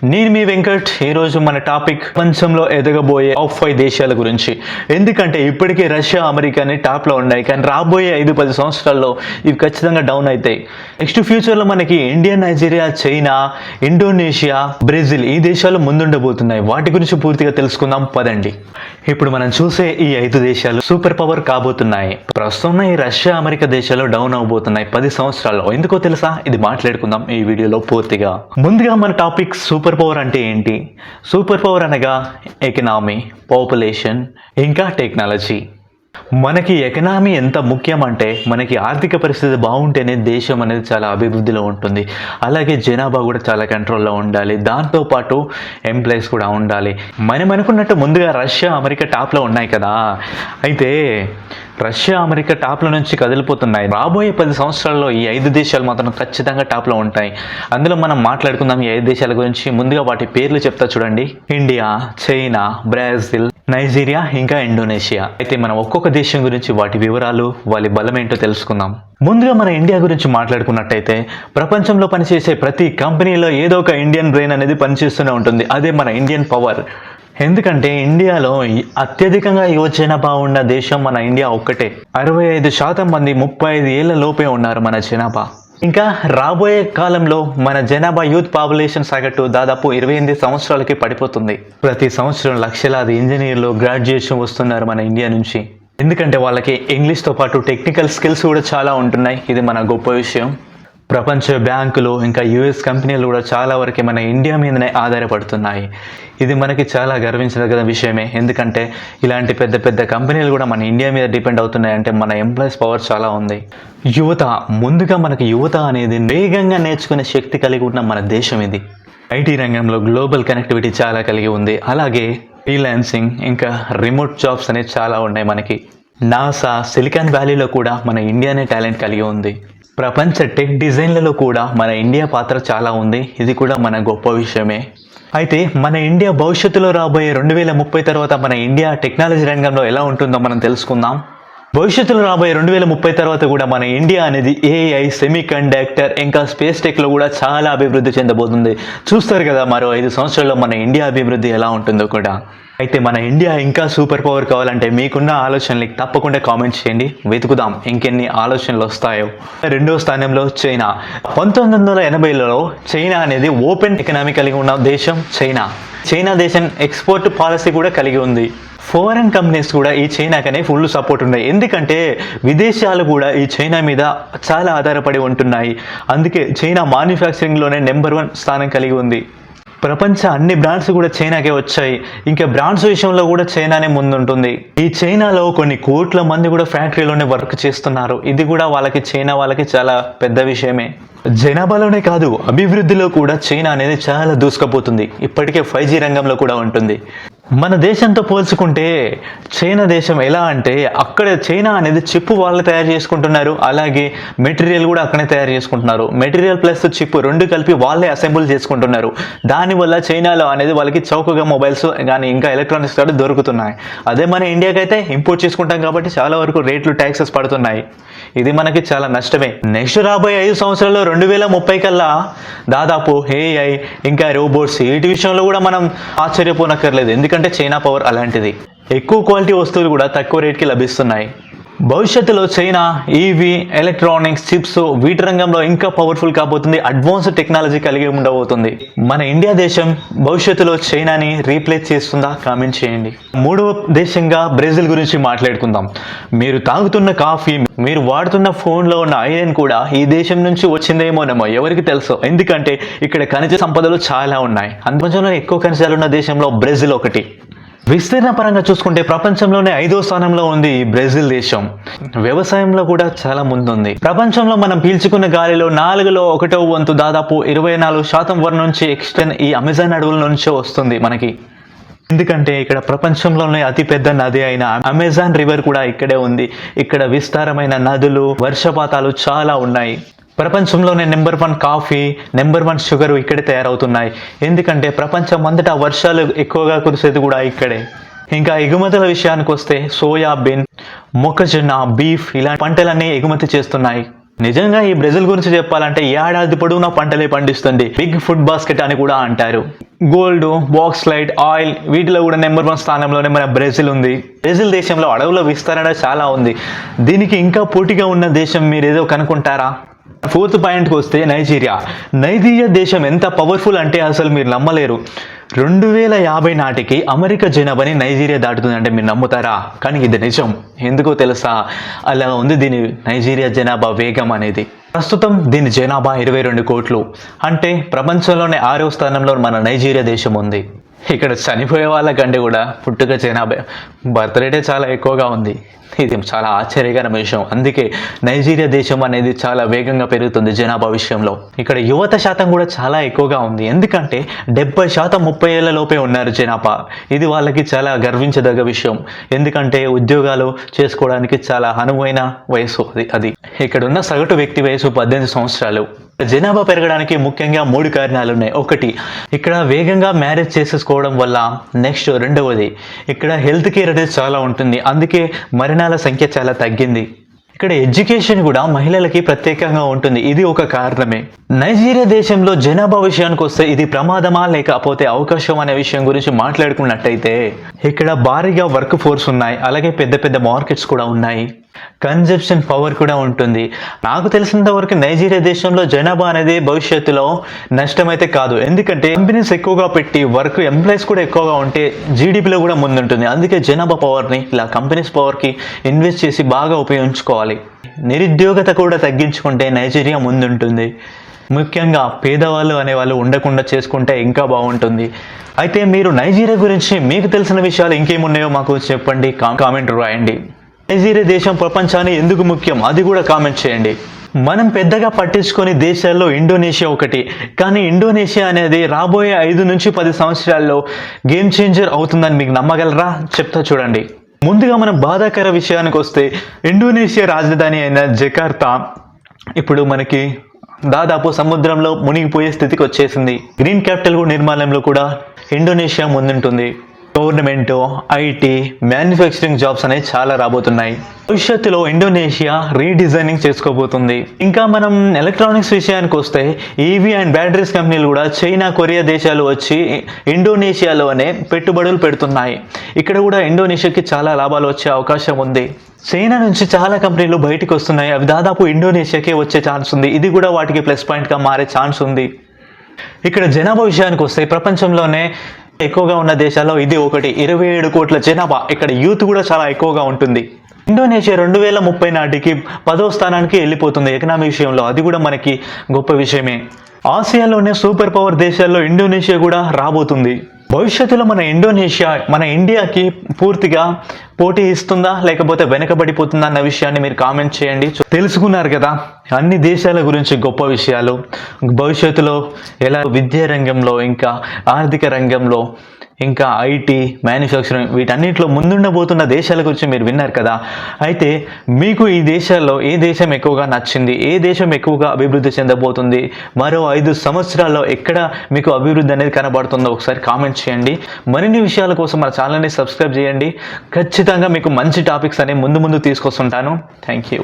నేను మీ వెంకట్. ఈరోజు మన టాపిక్ ప్రపంచంలో ఎదగబోయే టాప్ 5 దేశాల గురించి. ఎందుకంటే ఇప్పటికే రష్యా, అమెరికాని టాప్లో ఉన్నాయి, కానీ రాబోయే 5-10 సంవత్సరాల్లో ఇవి ఖచ్చితంగా డౌన్ అవుతాయి. నెక్స్ట్ ఫ్యూచర్లో మనకి India, Nigeria, China, Indonesia, Brazil ఈ దేశాలు ముందుండబోతున్నాయి. వాటి గురించి పూర్తిగా తెలుసుకుందాం పదండి. ఇప్పుడు మనం చూసే ఈ 5 దేశాలు సూపర్ పవర్ కాబోతున్నాయి. ప్రస్తుతం ఈ రష్యా, అమెరికా దేశాలు డౌన్ అవబోతున్నాయి 10 సంవత్సరాల్లో. ఎందుకో తెలుసా? ఇది మాట్లాడుకుందాం ఈ వీడియోలో పూర్తిగా. ముందుగా మన టాపిక్ సూపర్ పవర్ అంటే ఏంటి? సూపర్ పవర్ అనగా ఎకనామీ, పాపులేషన్, ఇంకా టెక్నాలజీ. మనకి ఎకనామీ ఎంత ముఖ్యం అంటే, మనకి ఆర్థిక పరిస్థితి బాగుంటేనే దేశం అనేది చాలా అభివృద్ధిలో ఉంటుంది. అలాగే జనాభా కూడా చాలా కంట్రోల్లో ఉండాలి, దాంతోపాటు ఎంప్లాయీస్ కూడా ఉండాలి. మనం అనుకున్నట్టు ముందుగా రష్యా, అమెరికా టాప్లో ఉన్నాయి కదా. అయితే రష్యా, అమెరికా టాప్ల నుంచి కదిలిపోతున్నాయి. రాబోయే 10 సంవత్సరాల్లో ఈ 5 దేశాలు మాత్రం ఖచ్చితంగా టాప్లో ఉంటాయి. అందులో మనం మాట్లాడుకుందాం ఈ 5 దేశాల గురించి. ముందుగా వాటి పేర్లు చెప్తా చూడండి: ఇండియా, చైనా, బ్రెజిల్, నైజీరియా, ఇంకా ఇండోనేషియా. అయితే మనం ఒక్కొక్క దేశం గురించి, వాటి వివరాలు, వాళ్ళ బలం ఏంటో తెలుసుకుందాం. ముందుగా మన ఇండియా గురించి మాట్లాడుకున్నట్టయితే, ప్రపంచంలో పనిచేసే ప్రతి కంపెనీలో ఏదో ఒక ఇండియన్ బ్రెయిన్ అనేది పనిచేస్తూనే ఉంటుంది. అదే మన ఇండియన్ పవర్. ఎందుకంటే ఇండియాలో అత్యధికంగా యువ జనాభా ఉన్న దేశం మన ఇండియా ఒక్కటే. 65% మంది 35 ఏళ్ల లోపే ఉన్నారు మన జనాభా. ఇంకా రాబోయే కాలంలో మన జనాభా యూత్ పాపులేషన్ సగటు దాదాపు 28 సంవత్సరాలకి పడిపోతుంది. ప్రతి సంవత్సరం లక్షలాది ఇంజనీర్లు, గ్రాడ్యుయేషన్ వస్తున్నారు మన ఇండియా నుంచి. ఎందుకంటే వాళ్ళకి ఇంగ్లీష్తో పాటు టెక్నికల్ స్కిల్స్ కూడా చాలా ఉంటున్నాయి. ఇది మన గొప్ప విషయం. ప్రపంచ బ్యాంకులు, ఇంకా యుఎస్ కంపెనీలు కూడా చాలా వరకు మన ఇండియా మీదనే ఆధారపడుతున్నాయి. ఇది మనకి చాలా గర్వించదగిన విషయమే. ఎందుకంటే ఇలాంటి పెద్ద పెద్ద కంపెనీలు కూడా మన ఇండియా మీద డిపెండ్ అవుతున్నాయి అంటే మన ఎంప్లాయీస్ పవర్ చాలా ఉంది. యువత, ముందుగా మనకి యువత అనేది వేగంగా నేర్చుకునే శక్తి కలిగి ఉన్న మన దేశం ఇది. ఐటీ రంగంలో గ్లోబల్ కనెక్టివిటీ చాలా కలిగి ఉంది. అలాగే ఫ్రీలాన్సింగ్, ఇంకా రిమోట్ జాబ్స్ అనేవి చాలా ఉన్నాయి మనకి. నాసా, సిలికాన్ వ్యాలీలో కూడా మన ఇండియానే టాలెంట్ కలిగి ఉంది. ప్రపంచ టెక్ డిజైన్లలో కూడా మన ఇండియా పాత్ర చాలా ఉంది. ఇది కూడా మన గొప్ప విషయమే. అయితే మన ఇండియా భవిష్యత్తులో రాబోయే 2030 తర్వాత మన ఇండియా టెక్నాలజీ రంగంలో ఎలా ఉంటుందో మనం తెలుసుకుందాం. భవిష్యత్తులో రాబోయే 2030 తర్వాత కూడా మన ఇండియా అనేది ఏఐ, సెమీ కండక్టర్, ఇంకా స్పేస్ టెక్లో కూడా చాలా అభివృద్ధి చెందబోతుంది. చూస్తారు కదా మరో 5 సంవత్సరాల్లో మన ఇండియా అభివృద్ధి ఎలా ఉంటుందో కూడా. అయితే మన ఇండియా ఇంకా సూపర్ పవర్ కావాలంటే మీకున్న ఆలోచనలకి తప్పకుండా కామెంట్ చేయండి. వెతుకుదాం ఇంకెన్ని ఆలోచనలు వస్తాయో. రెండో స్థానంలో చైనా. 1980లలో చైనా అనేది ఓపెన్ ఎకనామీ కలిగి ఉన్న దేశం చైనా. చైనా దేశం ఎక్స్పోర్ట్ పాలసీ కూడా కలిగి ఉంది. ఫారెన్ కంపెనీస్ కూడా ఈ చైనాకనే ఫుల్ సపోర్ట్ ఉన్నాయి. ఎందుకంటే విదేశాలు కూడా ఈ చైనా మీద చాలా ఆధారపడి ఉంటున్నాయి. అందుకే చైనా మ్యానుఫ్యాక్చరింగ్లోనే నెంబర్ 1 స్థానం కలిగి ఉంది. ప్రపంచ అన్ని బ్రాండ్స్ కూడా చైనాకే వచ్చాయి. ఇంకా బ్రాండ్స్ విషయంలో కూడా చైనానే ముందుంటుంది. ఈ చైనాలో కొన్ని కోట్ల మంది కూడా ఫ్యాక్టరీలోనే వర్క్ చేస్తున్నారు. ఇది కూడా చైనా వాళ్ళకి చాలా పెద్ద విషయమే. జనాభాలోనే కాదు, అభివృద్ధిలో కూడా చైనా అనేది చాలా దూసుకుపోతుంది. ఇప్పటికే 5G రంగంలో కూడా ఉంటుంది. మన దేశంతో పోల్చుకుంటే చైనా దేశం ఎలా అంటే, అక్కడ చైనా అనేది చిప్ వాళ్ళు తయారు చేసుకుంటున్నారు. అలాగే మెటీరియల్ కూడా అక్కడే తయారు చేసుకుంటున్నారు. మెటీరియల్ ప్లస్ చిప్ రెండు కలిపి వాళ్ళే అసెంబుల్ చేసుకుంటున్నారు. దానివల్ల చైనాలో అనేది వాళ్ళకి చౌకగా మొబైల్స్ కానీ ఇంకా ఎలక్ట్రానిక్స్ కూడా దొరుకుతున్నాయి. అదే మన ఇండియాకి అయితే ఇంపోర్ట్ చేసుకుంటాం కాబట్టి చాలా వరకు రేట్లు, ట్యాక్సెస్ పడుతున్నాయి. ఇది మనకి చాలా నష్టమే. నెక్స్ట్ రాబోయే 5 సంవత్సరాల్లో 2030 కల్లా దాదాపు ఏఐ, ఇంకా రోబోట్స్ వీటి విషయంలో కూడా మనం ఆశ్చర్యపోనక్కర్లేదు. ఎందుకంటే చైనా పవర్ అలాంటిది. ఎక్కువ క్వాలిటీ వస్తువులు కూడా తక్కువ రేట్కి లభిస్తున్నాయి. భవిష్యత్తులో చైనా ఈవీ, ఎలక్ట్రానిక్స్, చిప్స్ వీటి రంగంలో ఇంకా పవర్ఫుల్ కాబోతుంది. అడ్వాన్స్డ్ టెక్నాలజీ కలిగి ఉండబోతుంది. మన ఇండియా దేశం భవిష్యత్తులో చైనాని రీప్లేస్ చేస్తుందా? కామెంట్ చేయండి. మూడవ దేశంగా బ్రెజిల్ గురించి మాట్లాడుకుందాం. మీరు తాగుతున్న కాఫీ, మీరు వాడుతున్న ఫోన్లో ఉన్న ఐరన్ కూడా ఈ దేశం నుంచి వచ్చిందేమోనేమో, ఎవరికి తెలుసు. ఎందుకంటే ఇక్కడ ఖనిజ సంపదలు చాలా ఉన్నాయి. ప్రపంచంలో ఎక్కువ ఖనిజాలు ఉన్న దేశంలో బ్రెజిల్ ఒకటి. విస్తీర్ణ పరంగా చూసుకుంటే ప్రపంచంలోనే 5వ స్థానంలో ఉంది ఈ బ్రెజిల్ దేశం. వ్యవసాయంలో కూడా చాలా ముందుంది. ప్రపంచంలో మనం పీల్చుకున్న గాలిలో 4లో 1వ వంతు దాదాపు 24% వరకు నుంచి ఎక్స్టెన్ ఈ అమెజాన్ అడవుల నుంచే వస్తుంది మనకి. ఎందుకంటే ఇక్కడ ప్రపంచంలోనే అతిపెద్ద నది అయిన అమెజాన్ రివర్ కూడా ఇక్కడే ఉంది. ఇక్కడ విస్తారమైన నదులు, వర్షపాతాలు చాలా ఉన్నాయి. ప్రపంచంలోనే నెంబర్ 1 కాఫీ, నెంబర్ 1 షుగర్ ఇక్కడే తయారవుతున్నాయి. ఎందుకంటే ప్రపంచం అంతటా వర్షాలు ఎక్కువగా కురిసేది కూడా ఇక్కడే. ఇంకా ఎగుమతుల విషయానికి వస్తే సోయాబీన్, మొక్కజొన్న, బీఫ్ ఇలాంటి పంటలన్నీ ఎగుమతి చేస్తున్నాయి. నిజంగా ఈ బ్రెజిల్ గురించి చెప్పాలంటే ఏడాది పొడవునా పంటలే పండిస్తుంది. బిగ్ ఫుడ్ బాస్కెట్ అని కూడా అంటారు. గోల్డ్, బాక్సైట్, ఆయిల్ వీటిలో కూడా నెంబర్ 1 స్థానంలోనే మన బ్రెజిల్ ఉంది. బ్రెజిల్ దేశంలో అడవుల విస్తరణ చాలా ఉంది. దీనికి ఇంకా పోటీగా ఉన్న దేశం మీరు ఏదో కనుక్కుంటారా? 4th పాయింట్కి వస్తే నైజీరియా దేశం ఎంత పవర్ఫుల్ అంటే అసలు మీరు నమ్మలేరు. 2050 నాటికి అమెరికా జనాభాని నైజీరియా దాటుతుందంటే మీరు నమ్ముతారా? కానీ ఇది నిజం. ఎందుకో తెలుసా? అలా ఉంది దీని నైజీరియా జనాభా వేగం అనేది. ప్రస్తుతం దీని జనాభా 22 కోట్లు. అంటే ప్రపంచంలోనే 6వ స్థానంలో మన నైజీరియా దేశం ఉంది. ఇక్కడ చనిపోయే వాళ్ళకంటే కూడా పుట్టుక జనాభా బర్త్ రేటే చాలా ఎక్కువగా ఉంది. ఇది చాలా ఆశ్చర్యకరమైన విషయం. అందుకే నైజీరియా దేశం అనేది చాలా వేగంగా పెరుగుతుంది జనాభా విషయంలో. ఇక్కడ యువత శాతం కూడా చాలా ఎక్కువగా ఉంది. ఎందుకంటే 70% 30 ఏళ్ల లోపే ఉన్నారు జనాభా. ఇది వాళ్ళకి చాలా గర్వించదగ్గ విషయం. ఎందుకంటే ఉద్యోగాలు చేసుకోవడానికి చాలా అనువైన వయసు అది. ఇక్కడ ఉన్న సగటు వ్యక్తి వయసు 18 సంవత్సరాలు. జనాభా పెరగడానికి ముఖ్యంగా 3 కారణాలు ఉన్నాయి. ఒకటి, ఇక్కడ వేగంగా మ్యారేజ్ చేసేసుకోవడం వల్ల. నెక్స్ట్ రెండవది, ఇక్కడ హెల్త్ కేర్ అనేది చాలా ఉంటుంది. అందుకే మరణాల సంఖ్య చాలా తగ్గింది. ఇక్కడ ఎడ్యుకేషన్ కూడా మహిళలకి ప్రత్యేకంగా ఉంటుంది. ఇది ఒక కారణమే. నైజీరియా దేశంలో జనాభా విషయానికి వస్తే ఇది ప్రమాదమా లేకపోతే అవకాశం అనే విషయం గురించి మాట్లాడుకున్నట్టయితే ఇక్కడ భారీగా వర్క్ ఫోర్స్ ఉన్నాయి. అలాగే పెద్ద పెద్ద మార్కెట్స్ కూడా ఉన్నాయి. కన్జంప్షన్ పవర్ కూడా ఉంటుంది. నాకు తెలిసినంత వరకు నైజీరియా దేశంలో జనాభా అనేది భవిష్యత్తులో నష్టమైతే కాదు. ఎందుకంటే కంపెనీస్ ఎక్కువగా పెట్టి వర్క్ ఎంప్లాయీస్ కూడా ఎక్కువగా ఉంటే జీడిపిలో కూడా ముందుంటుంది. అందుకే జనాభా పవర్ని ఇలా కంపెనీస్ పవర్కి ఇన్వెస్ట్ చేసి బాగా ఉపయోగించుకోవాలి. నిరుద్యోగత కూడా తగ్గించుకుంటే నైజీరియా ముందుంటుంది. ముఖ్యంగా పేదవాళ్ళు అనేవాళ్ళు ఉండకుండా చేసుకుంటే ఇంకా బాగుంటుంది. అయితే మీరు నైజీరియా గురించి మీకు తెలిసిన విషయాలు ఇంకేమున్నాయో మాకు చెప్పండి, కామెంట్ రాయండి. నైజీరియా దేశం ప్రపంచాన్ని ఎందుకు ముఖ్యం అది కూడా కామెంట్ చేయండి. మనం పెద్దగా పట్టించుకునే దేశాల్లో ఇండోనేషియా ఒకటి. కానీ ఇండోనేషియా అనేది రాబోయే 5 నుంచి 10 సంవత్సరాల్లో గేమ్ చేంజర్ అవుతుందని మీకు నమ్మగలరా? చెప్తా చూడండి. ముందుగా మనం బాధాకర విషయానికి వస్తే ఇండోనేషియా రాజధాని అయిన జకార్తా ఇప్పుడు మనకి దాదాపు సముద్రంలో మునిగిపోయే స్థితికి వచ్చేసింది. గ్రీన్ క్యాపిటల్ నిర్మాణంలో కూడా ఇండోనేషియా ముందుంటుంది. గవర్నమెంట్, ఐటీ, మ్యానుఫ్యాక్చరింగ్ జాబ్స్ అనేవి చాలా రాబోతున్నాయి. భవిష్యత్తులో ఇండోనేషియా రీడిజైనింగ్ చేసుకోబోతుంది. ఇంకా మనం ఎలక్ట్రానిక్స్ విషయానికి వస్తే ఈవీ అండ్ బ్యాటరీస్ కంపెనీలు కూడా చైనా, కొరియా దేశాలు వచ్చి ఇండోనేషియాలోనే పెట్టుబడులు పెడుతున్నాయి. ఇక్కడ కూడా ఇండోనేషియాకి చాలా లాభాలు వచ్చే అవకాశం ఉంది. చైనా నుంచి చాలా కంపెనీలు బయటకు వస్తున్నాయి. అవి దాదాపు ఇండోనేషియాకే వచ్చే ఛాన్స్ ఉంది. ఇది కూడా వాటికి ప్లస్ పాయింట్గా మారే ఛాన్స్ ఉంది. ఇక్కడ జనాభా విషయానికి వస్తే ప్రపంచంలోనే ఎక్కువగా ఉన్న దేశాల్లో ఇది ఒకటి. 27 కోట్ల జనాభా. ఇక్కడ యూత్ కూడా చాలా ఎక్కువగా ఉంటుంది. ఇండోనేషియా 2030 నాటికి 10వ స్థానానికి వెళ్ళిపోతుంది ఎకనామీ విషయంలో. అది కూడా మనకి గొప్ప విషయమే. ఆసియాలోనే సూపర్ పవర్ దేశాల్లో ఇండోనేషియా కూడా రాబోతుంది. భవిష్యత్తులో మన ఇండియాకి పూర్తిగా పోటీ ఇస్తుందా లేకపోతే వెనకబడిపోతుందా అన్న విషయాన్ని మీరు కామెంట్ చేయండి. తెలుసుకున్నారు కదా అన్ని దేశాల గురించి గొప్ప విషయాలు. భవిష్యత్తులో ఎలా విద్యా రంగంలో, ఇంకా ఆర్థిక రంగంలో, ఇంకా ఐటీ, మ్యానుఫ్యాక్చరింగ్ వీటన్నిటిలో ముందుండబోతున్న దేశాల గురించి మీరు విన్నారు కదా. అయితే మీకు ఈ దేశాల్లో ఏ దేశం ఎక్కువగా నచ్చింది, ఏ దేశం ఎక్కువగా అభివృద్ధి చెందబోతుంది, మరో 5 సంవత్సరాల్లో ఎక్కడ మీకు అభివృద్ధి అనేది కనబడుతుందో ఒకసారి కామెంట్ చేయండి. మరిన్ని విషయాల కోసం మన ఛానల్ని సబ్స్క్రైబ్ చేయండి. ఖచ్చితంగా మీకు మంచి టాపిక్స్ అనేవి ముందు తీసుకొస్తుంటాను. Thank you.